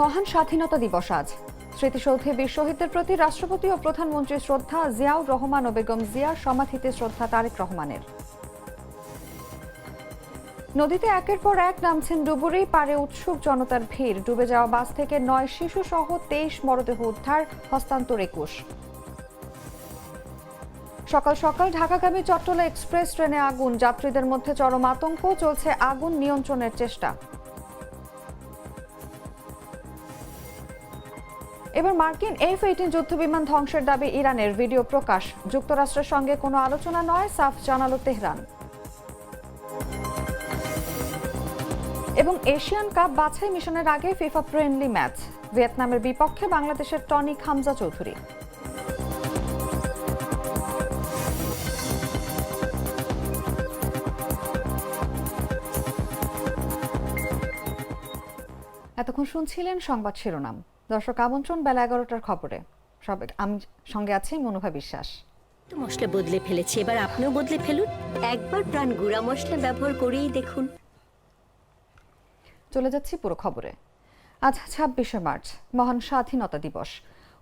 মহান স্বাধীনতা দিবস আজ। স্মৃতিসৌধে বীর শহীদদের প্রতি রাষ্ট্রপতি ও প্রধানমন্ত্রীর শ্রদ্ধা, জিয়াউর রহমান ও বেগম জিয়ার সমাধিতে শ্রদ্ধা তারেক রহমানের। নদীতে একের পর এক নামছেন ডুবুরি, পারে উৎসুক জনতার ভিড়। ডুবে যাওয়া বাস থেকে 9 শিশু সহ 23 মরদেহ উদ্ধার, হস্তান্তর 21। সকাল সকাল ঢাকাগামী চট্টলা এক্সপ্রেস ট্রেনে আগুন, যাত্রীদের মধ্যে চরম আতঙ্ক, চলছে আগুন নিয়ন্ত্রণের চেষ্টা। এবার মার্কিন F-18 যুদ্ধবিমান ধ্বংসের দাবি ইরানের, ভিডিও প্রকাশ। যুক্তরাষ্ট্রের সঙ্গে কোনো আলোচনা নয়, সাফ জানালো তেহরান। এবং এশিয়ান কাপ বাছাই মিশনের আগে ফিফা ফ্রেন্ডলি ম্যাচ, ভিয়েতনামের বিপক্ষে বাংলাদেশের টনিক হামজা চৌধুরী। এতক্ষণ শুনছিলেন সংবাদ শিরোনাম। দর্শক, আমন্ত্রণ বেলা 11টার খবরে। আমি সঙ্গে আছি মনোভা বিশ্বাস। তো মশলা বদলে ফেলেছি, এবার আপনিও বদলে ফেলুন। একবার প্রাণ গুঁড়া মশলা ব্যবহার করেই দেখুন। চলে যাচ্ছি পুরো খবরে। আজ 26শে মার্চ, মহান স্বাধীনতা দিবস।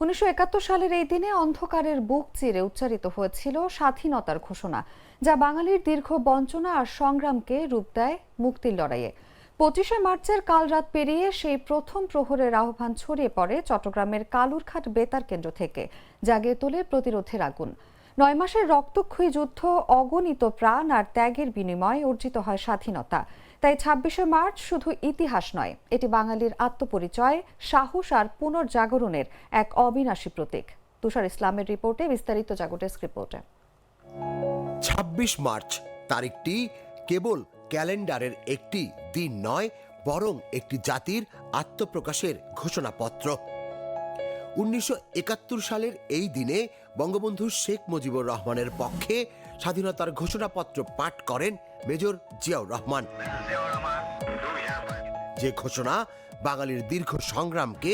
1971 সালের এই দিনে অন্ধকারের বুক চিরে উচ্চারিত হয়েছিল স্বাধীনতার ঘোষণা, যা বাঙালির দীর্ঘ বঞ্চনা আর সংগ্রামকে রূপ দেয় মুক্তির লড়াইয়ে। 25শে মার্চের কাল রাত পেরিয়ে সেই প্রথম প্রহরের আহ্বান ছড়িয়ে পড়ে চট্টগ্রামের কালুরঘাট বেতার কেন্দ্র থেকে, জাগিয়ে তোলে প্রতিরোধের আগুন। 9 মাসের রক্তক্ষয়ী যুদ্ধ, অগণিত প্রাণ আর ত্যাগের বিনিময়ে অর্জিত হয় স্বাধীনতা। তাই 26শে মার্চ শুধু ইতিহাস নয়, এটি বাঙালির আত্মপরিচয়, সাহস আর পুনর্জাগরণের এক অবিনাশী প্রতীক। তুষার ইসলামের রিপোর্টে বিস্তারিত, জাগো ডেস্ক রিপোর্টে। 26 মার্চ তারিখটি কেবল ক্যালেন্ডারের একটি দিন নয়, বরং একটি জাতির আত্মপ্রকাশের ঘোষণাপত্র। 1971 সালের এই দিনে বঙ্গবন্ধু শেখ মুজিবুর রহমানের পক্ষে স্বাধীনতার ঘোষণাপত্র পাঠ করেন মেজর জিয়াউর রহমান। যে ঘোষণা বাঙালির দীর্ঘ সংগ্রামকে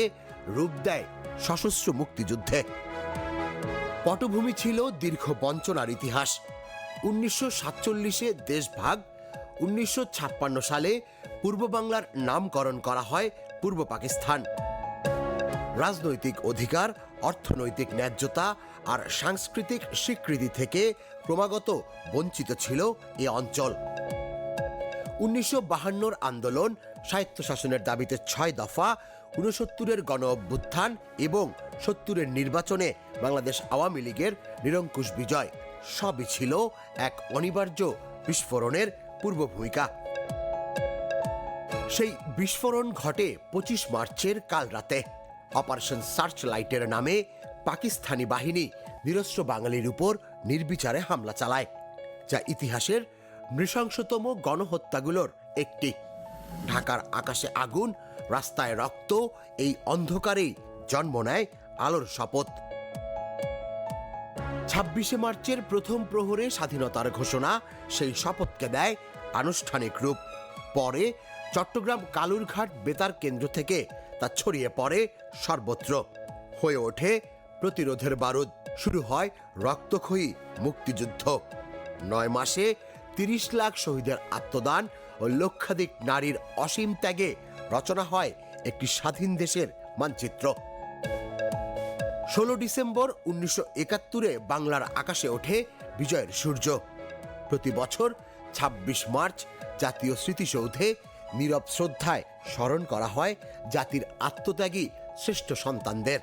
রূপ দেয় সশস্ত্র মুক্তিযুদ্ধে। পটভূমি ছিল দীর্ঘ বঞ্চনার ইতিহাস। 1947-এ দেশভাগ, 1956 সালে পূর্ব বাংলার নামকরণ করা হয় পূর্ব পাকিস্তান। রাজনৈতিক অধিকার, অর্থনৈতিক ন্যায্যতা আর সাংস্কৃতিক স্বীকৃতি থেকে ক্রমাগত বঞ্চিত ছিল এ অঞ্চল। 1952 আন্দোলন, স্বায়ত্তশাসনের দাবিতে 6 দফা, 69-এর গণ অভ্যুত্থান এবং 70-এর নির্বাচনে বাংলাদেশ আওয়ামী লীগের নিরঙ্কুশ বিজয় সবই ছিল এক অনিবার্য বিস্ফোরণের পূর্ব ভূমিকা। সেই বিস্ফোরণ ঘটে 25 মার্চের কাল রাতে। অপারেশন সার্চ লাইটের নামে পাকিস্তানি বাহিনী নিরস্ত্র বাঙালির উপর নির্বিচারে হামলা চালায়, যা ইতিহাসের নৃশংসতম গণহত্যাগুলোর একটি। ঢাকার আকাশে আগুন, রাস্তায় রক্ত, এই অন্ধকারেই জন্ম নেয় আলোর শপথ। 26শে মার্চের প্রথম প্রহরে স্বাধীনতার ঘোষণা সেই শপথকে দেয় আনুষ্ঠানিক রূপ। পরে চট্টগ্রাম কালুরঘাট বেতার কেন্দ্র থেকে তা ছড়িয়ে পড়ে সর্বত্র, হয়ে ওঠে প্রতিরোধের বারুদ। শুরু হয় রক্তক্ষয়ী মুক্তিযুদ্ধ। 9 মাসে 30 লাখ শহীদের আত্মদান ও লক্ষাধিক নারীর অসীম ত্যাগে রচনা হয় একটি স্বাধীন দেশের মানচিত্র। 16 ডিসেম্বর 1971-এ বাংলার আকাশে ওঠে বিজয়ের সূর্য। প্রতি বছর 26 মার্চ জাতীয় স্মৃতিসৌধে নীরব শ্রদ্ধায় স্মরণ করা হয় জাতির আত্মত্যাগী শ্রেষ্ঠ সন্তানদের।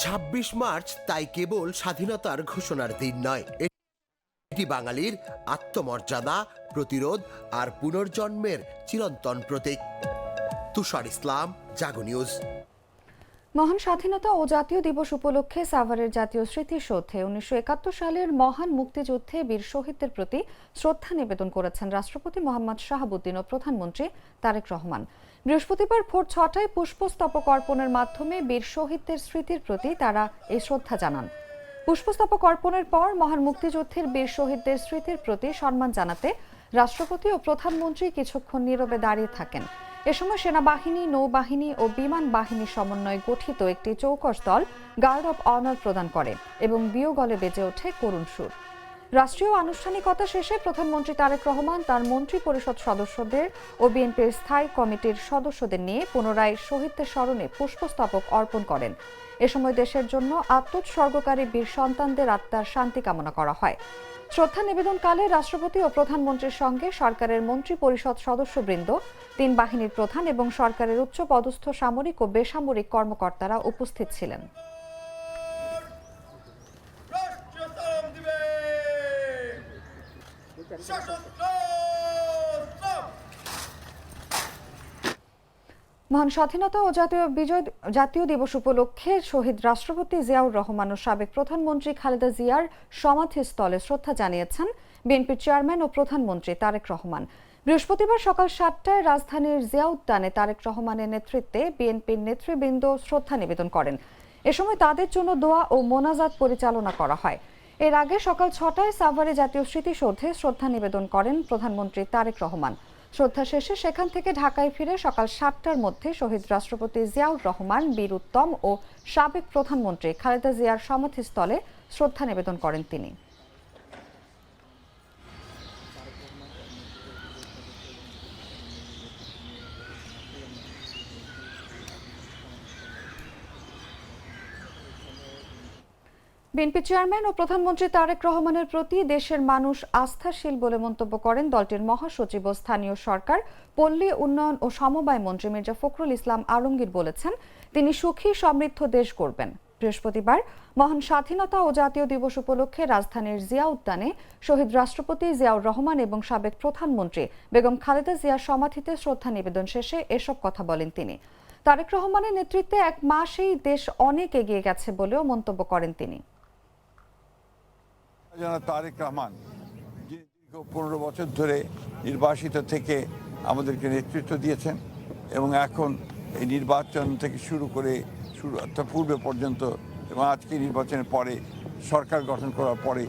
26 মার্চ তাই কেবল স্বাধীনতার ঘোষণার দিন নয়, এটি বাঙালির আত্মমর্যাদা, প্রতিরোধ আর পুনর্জন্মের চিরন্তন প্রতীক। তুষার ইসলাম, জাগো নিউজ। মহান স্বাধীনতা ও জাতীয় দিবস উপলক্ষে সাভারের জাতীয় স্মৃতিসৌধে 1971 সালের মহান মুক্তিযুদ্ধে বীর শহীদদের প্রতি শ্রদ্ধা নিবেদন করেছেন রাষ্ট্রপতি মোহাম্মদ শাহাবুদ্দিন ও প্রধানমন্ত্রী তারেক রহমান। বৃহস্পতিবার ভোর 6টায় পুষ্পস্তবক অর্পণের মাধ্যমে বীর শহীদদের স্মৃতির প্রতি তারা এই শ্রদ্ধা জানান। পুষ্পস্তবক অর্পণের পর মহান মুক্তিযুদ্ধের বীর শহীদদের স্মৃতির প্রতি সম্মান জানাতে রাষ্ট্রপতি ও প্রধানমন্ত্রী কিছুক্ষণ নীরবে দাঁড়িয়ে থাকেন। এ সময় সেনাবাহিনী, নৌবাহিনী ও বিমান বাহিনীর সমন্বয়ে গঠিত একটি চৌকস দল গার্ড অব অনার প্রদান করে এবং বিয়োগলে বেজে ওঠে করুণ সুর। রাষ্ট্রীয় আনুষ্ঠানিকতা শেষে প্রধানমন্ত্রী তারেক রহমান তার মন্ত্রী পরিষদ সদস্যদের ও বিএনপির স্থায়ী কমিটির সদস্যদের নিয়ে পুনরায় শহীদদের স্মরণে পুষ্পস্তবক অর্পণ করেন। এ সময় দেশের জন্য আত্মোৎসর্গকারী বীর সন্তানদের আত্মার শান্তি কামনা করা হয়। শ্রদ্ধা নিবেদনকালে রাষ্ট্রপতি ও প্রধানমন্ত্রীর সঙ্গে সরকারের মন্ত্রী পরিষদ সদস্যবৃন্দ, তিন বাহিনীর প্রধান এবং সরকারের উচ্চ পদস্থ সামরিক ও বেসামরিক কর্মকর্তারা উপস্থিত ছিলেন। মহান স্বাধীনতা ও জাতীয় দিবস উপলক্ষে শহীদ রাষ্ট্রপতি জিয়াউর রহমান ও সাবেক প্রধানমন্ত্রী খালেদা জিয়ার সমাধিস্থলে শ্রদ্ধা জানিয়েছেন বিএনপির চেয়ারম্যান ও প্রধানমন্ত্রী তারেক রহমান। বৃহস্পতিবার সকাল 7টায় রাজধানীর জিয়া উদ্যানে তারেক রহমানের নেতৃত্বে বিএনপির নেতৃবৃন্দ শ্রদ্ধা নিবেদন করেন। এ সময় তাদের জন্য দোয়া ও মোনাজাত পরিচালনা করা হয়। এর আগে সকাল 6টায় সাভারে জাতীয় স্মৃতিসৌধে শ্রদ্ধা নিবেদন করেন প্রধানমন্ত্রী তারেক রহমান। শ্রদ্ধা শেষে সেখান থেকে ঢাকায় ফিরে সকাল 7টার মধ্যে শহীদ রাষ্ট্রপতি জিয়াউর রহমান, বীর উত্তম ও সাবেক প্রধানমন্ত্রী খালেদা জিয়ার সমাধিস্থলে শ্রদ্ধা নিবেদন করেন তিনি। বিএনপি চেয়ারম্যান ও প্রধানমন্ত্রী তারেক রহমানের প্রতি দেশের মানুষ আস্থাশীল বলে মন্তব্য করেন দলটির মহাসচিব ও স্থানীয় সরকার, পল্লী উন্নয়ন ও সমবায় মন্ত্রী মির্জা ফখরুল ইসলাম আলমগীর বলেছেন, তিনি সুখী সমৃদ্ধ দেশ গড়বেন। বৃহস্পতিবার মহান স্বাধীনতা ও জাতীয় দিবস উপলক্ষে রাজধানীর জিয়া উদ্যানে শহীদ রাষ্ট্রপতি জিয়াউর রহমান এবং সাবেক প্রধানমন্ত্রী বেগম খালেদা জিয়ার সমাধিতে শ্রদ্ধা নিবেদন শেষে এসব কথা বলেন তিনি। তারেক রহমানের নেতৃত্বে এক মাসেই দেশ অনেক এগিয়ে গেছে বলেও মন্তব্য করেন তিনি। তারেক রহমান যিনি দীর্ঘ 15 বছর ধরে নির্বাসিত থেকে আমাদেরকে নেতৃত্ব দিয়েছেন এবং এখন এই নির্বাচন থেকে শুরু করে পূর্বে পর্যন্ত এবং আজকে নির্বাচনের পরে সরকার গঠন করার পরে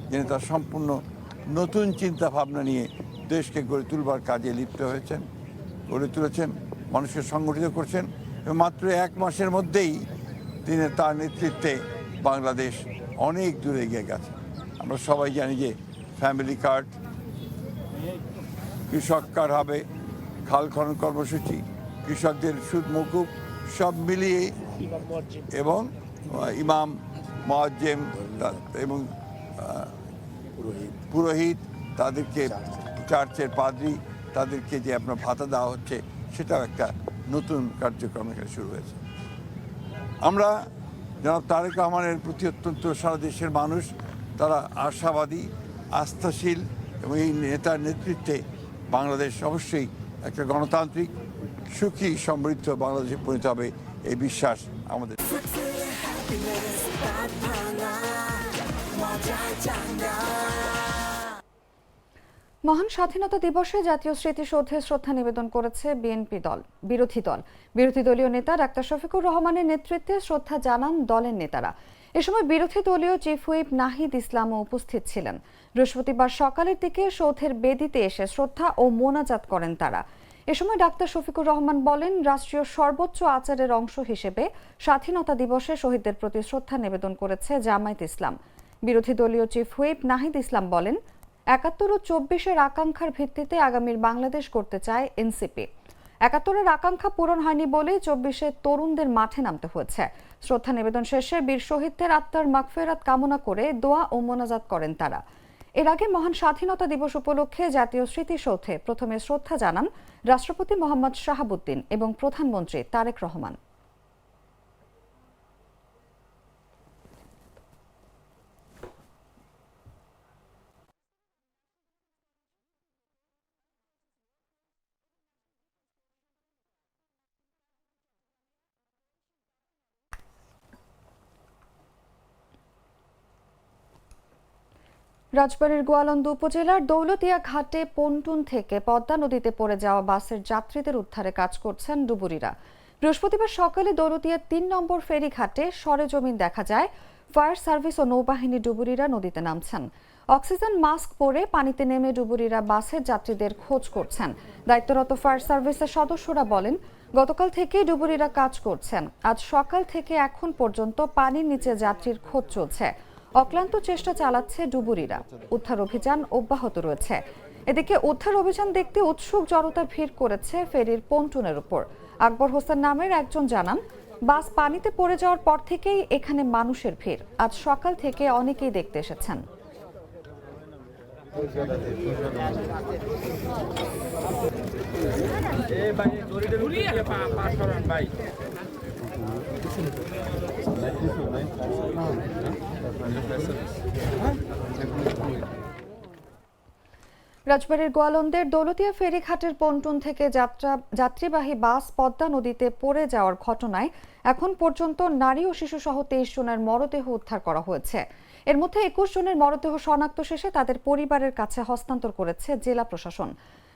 যিনি তার সম্পূর্ণ নতুন চিন্তা ভাবনা নিয়ে দেশকে গড়ে তুলবার কাজে লিপ্ত হয়েছেন, গড়ে তুলেছেন, মানুষকে সংগঠিত করছেন এবং মাত্র 1 মাসের মধ্যেই তিনি তার নেতৃত্বে বাংলাদেশ অনেক দূরে এগিয়ে গেছে। আমরা সবাই জানি যে ফ্যামিলি কার্ড, কৃষক কার্ড হবে, খাল খনন কর্মসূচি, কৃষকদের সুদ মকুব সব মিলিয়ে এবং ইমাম, মুয়াজ্জিম এবং পুরোহিত তাদেরকে চার্চের পাদ্রী তাদেরকে যে আপনার ভাতা দেওয়া হচ্ছে সেটাও একটা নতুন কার্যক্রম এখানে শুরু হয়েছে। আমরা জনাব তারেক রহমানের প্রতি অত্যন্ত সারা দেশের মানুষ তারা আশাবাদী, আস্থাশীল এবং এই নেতার নেতৃত্বে বাংলাদেশ অবশ্যই একটা গণতান্ত্রিক, সুখী, সমৃদ্ধ বাংলাদেশে পরিণত হবে এই বিশ্বাস আমাদের। মহান স্বাধীনতা দিবসে জাতীয় স্মৃতিসৌধে শ্রদ্ধা নিবেদন করেছে বিরোধী দলীয় নেতা ডাক্তার শফিকুর রহমানের নেতৃত্বে শ্রদ্ধা জানান দলের নেতারা। এ সময় বিরোধী দলীয় চিফ হুইপ নাহিদ ইসলামও উপস্থিত ছিলেন। বৃহস্পতিবার সকালের দিকে সৌধের বেদিতে এসে শ্রদ্ধা ও মোনাজাত করেন তারা। এ সময় ডাক্তার শফিকুর রহমান বলেন, রাষ্ট্রীয় সর্বোচ্চ আচারের অংশ হিসেবে স্বাধীনতা দিবসে শহীদদের প্রতি শ্রদ্ধা নিবেদন করেছে জামায়াত ইসলাম। বিরোধী দলীয় চিফ হুইপ নাহিদ ইসলাম বলেন, ৭১ ও ২৪-এর আকাঙ্ক্ষার ভিত্তিতে আগামীর বাংলাদেশ করতে চায় এনসিপি। ৭১-এর আকাঙ্ক্ষা পূরণ হয়নি বলেই ২৪-এর তরুণদের মাঠে নামতে হয়েছে। শ্রদ্ধা নিবেদন শেষে বীর শহীদদের আত্মার মাগফিরাত কামনা করে দোয়া ও মোনাজাত করেন তারা। এর আগে মহান স্বাধীনতা দিবস উপলক্ষে জাতীয় স্মৃতিসৌধে প্রথমে শ্রদ্ধা জানান রাষ্ট্রপতি মোহাম্মদ শাহাবুদ্দিন এবং প্রধানমন্ত্রী তারেক রহমান। রাজবাড়ীর গোয়ালন্দ উপজেলার দৌলতিয়া ঘাটে পন্টুন থেকে পদ্মা নদীতে পড়ে যাওয়া বাসের যাত্রীদের উদ্ধারে কাজ করছেন ডুবুরিরা। বৃহস্পতিবার সকালে দৌলতিয়া ৩ নম্বর ফেরি ঘাটে সরেজমিন দেখা যায় ফায়ার সার্ভিস ও নৌবাহিনী ডুবুরিরা নদীতে নামছেন। অক্সিজেন মাস্ক পরে পানিতে নেমে ডুবুরিরা বাসের যাত্রীদের খোঁজ করছেন। দায়িত্বরত ফায়ার সার্ভিসের সদস্যরা বলেন, গতকাল থেকেই ডুবুরিরা কাজ করছেন। আজ সকাল থেকে এখন পর্যন্ত পানির নিচে যাত্রীর খোঁজ চলছে। অক্লান্ত চেষ্টা চালাচ্ছে ডুবুরিরা। উদ্ধার অভিযান অব্যাহত রয়েছে। এদিকে উদ্ধার অভিযান দেখতে উৎসুক জনতা ভিড় করেছে ফেরির পন্টুনের উপর। আকবর হোসেন নামের একজন জানান, বাস পানিতে পড়ে যাওয়ার পর থেকেই এখানে মানুষের ভিড়। আজ সকাল থেকে অনেকেই দেখতে এসেছেন। রাজবাড়ীর গোয়ালন্দের দৌলতিয়া ফেরিঘাটের পন্টুন থেকে যাত্রীবাহী বাস পদ্মা নদীতে পড়ে যাওয়ার ঘটনায় এখন পর্যন্ত নারী ও শিশু সহ 23 জনের মরদেহ উদ্ধার করা হয়েছে। এর মধ্যে 21 জনের মরদেহ শনাক্ত শেষে তাদের পরিবারের কাছে হস্তান্তর করেছে জেলা প্রশাসন।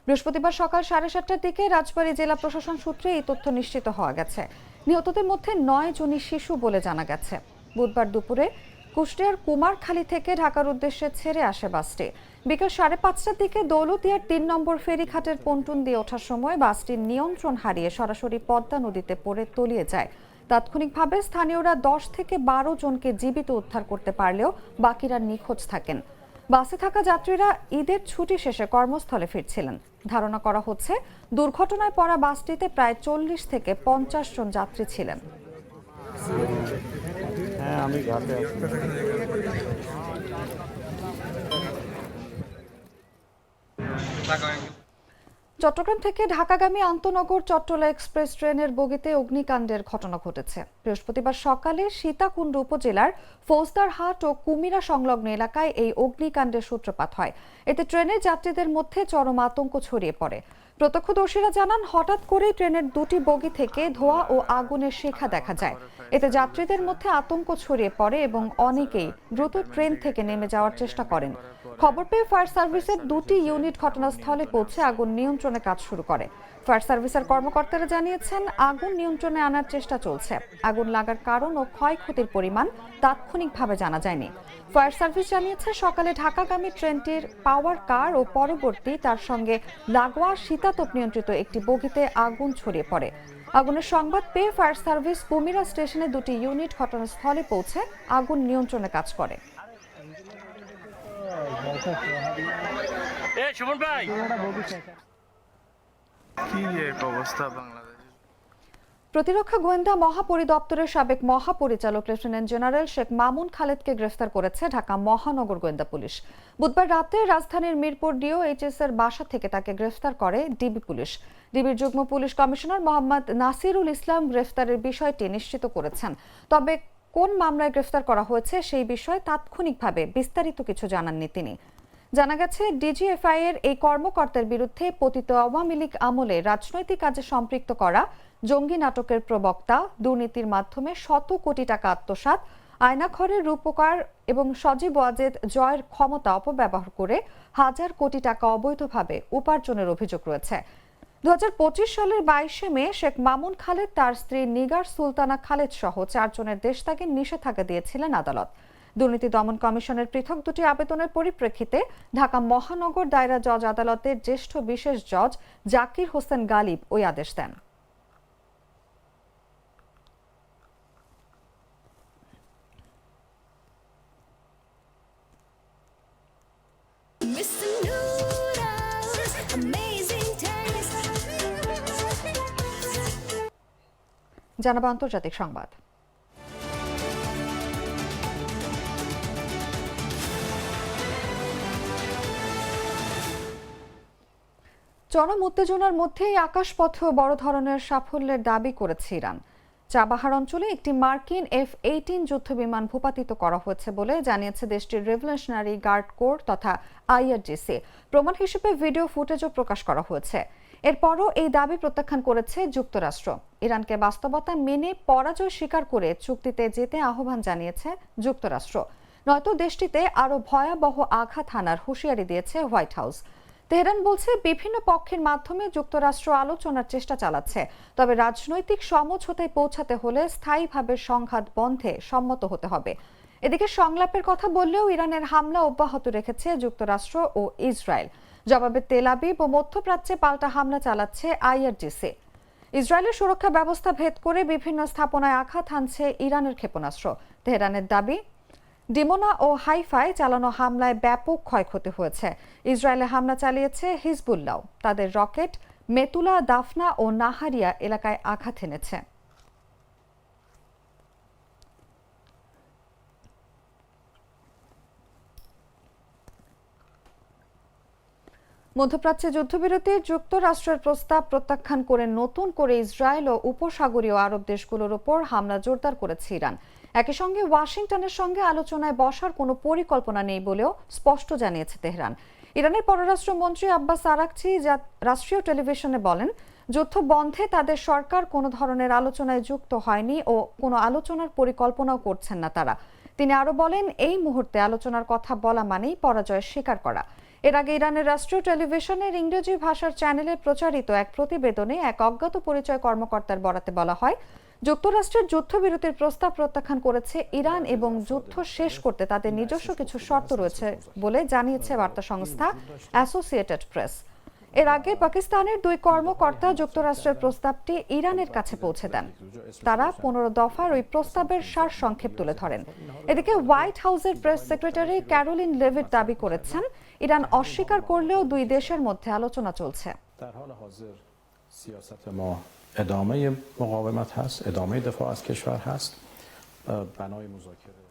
বৃহস্পতিবার সকাল 7:30টার দিকে রাজবাড়ী জেলা প্রশাসন সূত্রে এই তথ্য নিশ্চিত হওয়া গেছে। নিহতদের মধ্যে 9 জনই শিশু বলে জানা গেছে। বুধবার দুপুরে কুষ্টিয়ার কুমারখালী থেকে ঢাকার উদ্দেশ্যে ছেড়ে আসে বাসটি। বিকেল 5:30টার দিকে দৌলতিয়ার 3 নম্বর ফেরিঘাটের পন্টুন দিয়ে ওঠার সময় বাসটি নিয়ন্ত্রণ হারিয়ে সরাসরি পদ্মা নদীতে পড়ে তলিয়ে যায়। তাৎক্ষণিকভাবে স্থানীয়রা 10 থেকে 12 জনকে জীবিত উদ্ধার করতে পারলেও বাকিরা নিখোঁজ থাকেন। বাসে থাকা যাত্রীরা ঈদের ছুটি শেষে কর্মস্থলে ফিরছিলেন। ধারণা করা হচ্ছে দুর্ঘটনায় পড়া বাসটিতে প্রায় 40 থেকে 50 জন যাত্রী ছিলেন। আমি ঘাটে আছি। চট্টগ্রাম থেকে ঢাকাগামী আন্তনগর চট্টলা এক্সপ্রেস ট্রেনের বগিতে অগ্নিকাণ্ডের ঘটনা ঘটেছে। বৃহস্পতিবার সকালে সীতাকুণ্ড উপজেলার ফৌজদারহাট ও কুমিরা সংলগ্ন এলাকায় এই অগ্নিকাণ্ডের সূত্রপাত হয়। এতে ট্রেনের যাত্রীদের মধ্যে চরম আতঙ্ক ছড়িয়ে পড়ে। প্রত্যক্ষদর্শীরা জানান, হঠাৎ করেই ট্রেনের দুটি বগি থেকে ধোঁয়া ও আগুনের শিখা দেখা যায়। এতে যাত্রীদের মধ্যে আতঙ্ক ছড়িয়ে পড়ে এবং অনেকেই দ্রুত ট্রেন থেকে নেমে যাওয়ার চেষ্টা করেন। খবর পেয়ে ফায়ার সার্ভিসের 2টি ইউনিট ঘটনাস্থলে পৌঁছে আগুন নিয়ন্ত্রণে কাজ শুরু করে। ফায়ার সার্ভিসের কর্মকর্তারা জানিয়েছেন, আগুন নিয়ন্ত্রণে আনার চেষ্টা চলছে। আগুন লাগার কারণ ও ক্ষয়ক্ষতির পরিমাণ তাৎক্ষণিকভাবে জানা যায়নি। ফায়ার সার্ভিস জানিয়েছে, সকালে ঢাকাগামী ট্রেনটির পাওয়ার কার ও পরবর্তী তার সঙ্গে লাগোয়া শীতাতপ নিয়ন্ত্রিত একটি বগিতে আগুন ছড়িয়ে পড়ে। আগুনের সংবাদ পেয়ে ফায়ার সার্ভিস কুমিরা স্টেশনে 2টি ইউনিট ঘটনাস্থলে পৌঁছে আগুন নিয়ন্ত্রণে কাজ করে। প্রতিরক্ষা গোয়েন্দা মহাপরিদপ্তরের সাবেক মহাপরিচালক লেফটেন্যান্ট জেনারেল শেখ মামুন খালেদকে গ্রেফতার করেছে ঢাকা মহানগর গোয়েন্দা পুলিশ। বুধবার রাতে রাজধানীর মিরপুর ডিওএইচএস এর বাসা থেকে তাকে গ্রেফতার করে ডিবি পুলিশ। ডিবির যুগ্ম পুলিশ কমিশনার মোহাম্মদ নাসিরুল ইসলাম গ্রেফতারের বিষয়টি নিশ্চিত করেছেন। তবে কোন মামলায় গ্রেফতার করা হয়েছে সেই বিষয়ে তাৎক্ষণিকভাবে বিস্তারিত কিছু জানাননি তিনি। জানা গেছে, ডিজিএফআই এর এই কর্মকর্তার বিরুদ্ধে পতিত আওয়ামী লীগ আমলে রাজনৈতিক কাজে সম্পৃক্ত করা, জঙ্গি নাটকের প্রবক্তা, দুর্নীতির মাধ্যমে শত কোটি টাকা আত্মসাৎ, আয়নাঘরের রূপকার এবং সজীব ওয়াজেদ জয়ের ক্ষমতা অপব্যবহার করে হাজার কোটি টাকা অবৈধভাবে উপার্জনের অভিযোগ রয়েছে। 2025 সালের 22শে মে শেখ মামুন খালেদ তার স্ত্রী নিগার সুলতানা খালেদ সহ 4 জনের দেশত্যাগের নিষেধাজ্ঞা দিয়েছিলেন আদালত। দুর্নীতি দমন কমিশনের পৃথক 2টি আবেদনের পরিপ্রেক্ষিতে ঢাকা মহানগর দায়রা জজ আদালতের জ্যেষ্ঠ বিশেষ জজ জাকির হোসেন গালিব ওই আদেশ দেন। জানাবো আন্তর্জাতিক সংবাদ। চরম উত্তেজনার মধ্যেই আকাশপথেও বড় ধরনের সাফল্যের দাবি করেছে ইরান। চাবাহার অঞ্চলে একটি মার্কিন F-18 যুদ্ধবিমান ভূপাতিত করা হয়েছে বলে জানিয়েছে দেশটির রেভলিউশনারি গার্ড কোর তথা IRGC। প্রমাণ হিসেবে ভিডিও ফুটেজও প্রকাশ করা হয়েছে। এরপরও এই দাবি প্রত্যাখ্যান করেছে যুক্তরাষ্ট্র। ইরানকে বাস্তবতা মেনে পরাজয় স্বীকার করে চুক্তিতে যেতে আহ্বান জানিয়েছে যুক্তরাষ্ট্র। নয়তো দেশটিতে আরও ভয়াবহ আঘাত হানার হুঁশিয়ারি দিয়েছে হোয়াইট হাউস। তেহরান বলছে, বিভিন্ন পক্ষের মাধ্যমে যুক্তরাষ্ট্র আলোচনার চেষ্টা চালাচ্ছে, তবে রাজনৈতিক সমঝোতায় পৌঁছাতে হলে স্থায়ীভাবে সংঘাত বন্ধে সম্মত হতে হবে। এদিকে সংলাপের কথা বললেও ইরানের হামলা অব্যাহত রেখেছে যুক্তরাষ্ট্র ও ইসরায়েল। জবাবে তেল আবিব ও মধ্যপ্রাচ্যে পাল্টা হামলা চালাচ্ছে IRGC। ইসরায়েলের সুরক্ষা ব্যবস্থা ভেদ করে বিভিন্ন স্থাপনায় আঘাত হানছে ইরানের ক্ষেপণাস্ত্র। তেহরানের দাবি, ডিমোনা ও হাইফায় চালানো হামলায় ব্যাপক ক্ষয়ক্ষতি হয়েছে। ইসরায়েলে হামলা চালিয়েছে হিজবুল্লাহ। তাদের রকেট মেতুলা, দাফনা ও নাহারিয়া এলাকায় আঘাত এনেছে। মধ্যপ্রাচ্যে যুদ্ধবিরতির যুক্তরাষ্ট্রের প্রস্তাব প্রত্যাখ্যান করে নতুন করে ইসরায়েল ও উপসাগরীয় আরব দেশগুলোর ওপর হামলা জোরদার করেছে ইরান। একই সঙ্গে ওয়াশিংটনের সঙ্গে আলোচনায় বসার কোনো পরিকল্পনা নেই বলেও স্পষ্ট জানিয়েছে তেহরান। ইরানের পররাষ্ট্রমন্ত্রী আব্বাস আরাকচি রাষ্ট্রীয় টেলিভিশনে বলেন, যুদ্ধ বন্ধে তাদের সরকার কোনো ধরনের আলোচনায় যুক্ত হয়নি ও কোনো আলোচনার পরিকল্পনাও করছেন না তারা। তিনি আরও বলেন, এই মুহূর্তে আলোচনার কথা বলা মানেই পরাজয় স্বীকার করা। এর আগে ইরানের রাষ্ট্রীয় টেলিভিশনের ইংরেজি ভাষার চ্যানেলে প্রচারিত এক প্রতিবেদনে এক অজ্ঞাত পরিচয় কর্মকর্তার বরাতে বলা হয়, যুক্তরাষ্ট্রের যুদ্ধবিরতির প্রস্তাব প্রত্যাখ্যান করেছে ইরান এবং যুদ্ধ শেষ করতে তাদের নিজস্ব কিছু শর্ত রয়েছে বলে জানিয়েছে বার্তা সংস্থা অ্যাসোসিয়েটেড প্রেস। এর আগে পাকিস্তানের দুই কর্মকর্তা যুক্তরাষ্ট্রের প্রস্তাবটি ইরানের কাছে পৌঁছে দেন। তারা 15 দফার ওই প্রস্তাবের সারসংক্ষেপ তুলে ধরেন। এদিকে হোয়াইট হাউসের প্রেস সেক্রেটারি ক্যারোলিন লেভিট দাবি করেছেন, ইরান অস্বীকার করলেও দুই দেশের মধ্যে আলোচনা চলছে। ادامه مقاومت هست، ادامه دفاع از کشور هست، بنای مذاکره।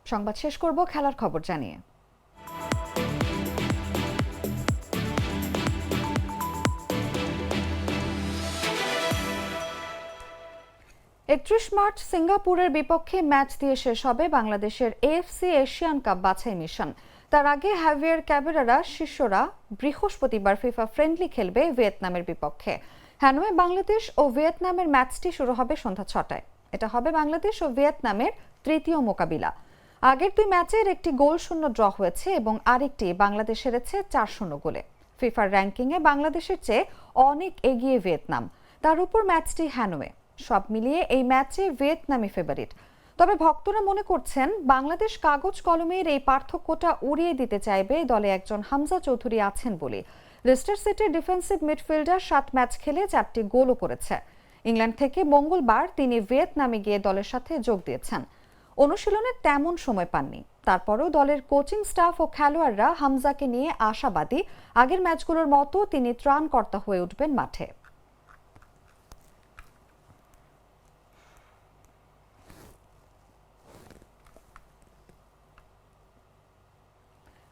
সংবাদ শেষ করব খেলার খবর জানিয়ে। মার্চ সিঙ্গাপুরের বিপক্ষে ম্যাচ দিয়ে শেষ হবে বাংলাদেশের এএফসি এশিয়ান কাপ বাছাই মিশন। তার আগে হ্যাভিয়ার ক্যাবেরারা শিষ্যরা বৃহস্পতিবার ফিফা ফ্রেন্ডলি খেলবে ভিয়েতনামের বিপক্ষে। হ্যানয়ে বাংলাদেশ ও ভিয়েতনামের ম্যাচটি শুরু হবে সন্ধ্যা 6টায়। এটা হবে বাংলাদেশ ও ভিয়েতনামের তৃতীয় মোকাবিলা। আগের দুই ম্যাচের একটি গোল শূন্য ড্র হয়েছে এবং আরেকটি বাংলাদেশ হেরেছে 4-0 গোলে। ফিফার র্যাঙ্কিংয়ে বাংলাদেশের চেয়ে অনেক এগিয়ে ভিয়েতনাম, তার উপর ম্যাচটি হ্যানয়ে। সব মিলিয়ে এই ম্যাচে ভিয়েতনামই ফেভারিট। তবে ভক্তরা মনে করছেন, বাংলাদেশ কাগজ কলমের এই পার্থক্যটা উড়িয়ে দিতে চাইবে দলে একজন হামজা চৌধুরী আছেন বলে। লেস্টার সিটির ডিফেন্সিভ মিডফিল্ডার 7 ম্যাচ খেলে 4টি গোলও করেছে। ইংল্যান্ড থেকে মঙ্গলবার তিনি ভিয়েতনামে গিয়ে দলের সাথে যোগ দিয়েছেন। অনুশীলনে তেমন সময় পাননি। তারপরেও দলের কোচিং স্টাফ ও খেলোয়াড়রা হামজাকে নিয়ে আশাবাদী, আগের ম্যাচগুলোর মতো তিনি ত্রাণকর্তা হয়ে উঠবেন মাঠে।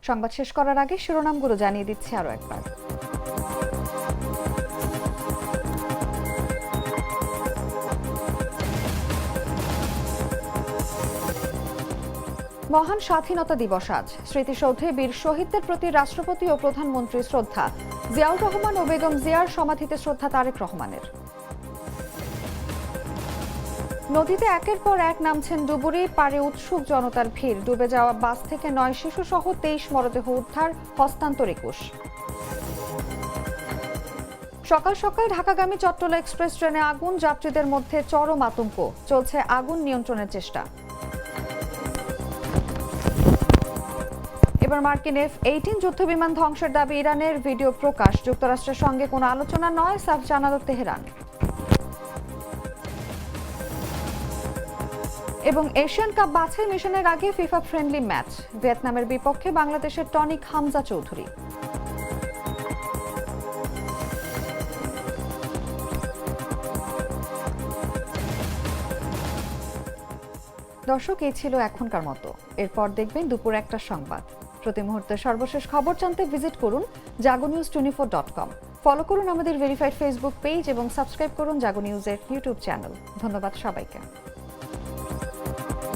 সংবাদ শেষ করার আগে শিরোনামগুলো জানিয়ে দিচ্ছি আরো একবার। মহান স্বাধীনতা দিবস আজ। স্মৃতিসৌধে বীর শহীদদের প্রতি রাষ্ট্রপতি ও প্রধানমন্ত্রীর শ্রদ্ধা। জিয়াউর রহমান ও বেগম জিয়ার সমাধিতে শ্রদ্ধা তারেক রহমানের। নদীতে একের পর এক নামছেন ডুবুরি, পারে উৎসুক জনতার ভিড়। ডুবে যাওয়া বাস থেকে 9 শিশু সহ 23 মরদেহ উদ্ধার, হস্তান্তর 21। সকাল সকাল ঢাকাগামী চট্টলা এক্সপ্রেস ট্রেনে আগুন, যাত্রীদের মধ্যে চরম আতঙ্ক। চলছে আগুন নিয়ন্ত্রণের চেষ্টা। এবার মার্কিন F-18 যুদ্ধবিমান ধ্বংসের দাবি ইরানের, ভিডিও প্রকাশ। যুক্তরাষ্ট্রের সঙ্গে কোনো আলোচনা নয়, সাফ জানালো তেহরান। এবং এশিয়ান কাপ বাছাই মিশনের আগে ফিফা ফ্রেন্ডলি ম্যাচ, ভিয়েতনামের বিপক্ষে বাংলাদেশের টনিক হামজা চৌধুরী। দর্শক, এই ছিল এখনকার মতো। এরপর দেখবেন দুপুর 1টার সংবাদ। প্রতি মুহূর্তে সর্বশেষ খবর জানতে ভিজিট করুন jagonews24.com। ফলো করুন আমাদের ভেরিফাইড ফেসবুক পেজ এবং সাবস্ক্রাইব করুন জাগো নিউজের ইউটিউব চ্যানেল। ধন্যবাদ সবাইকে।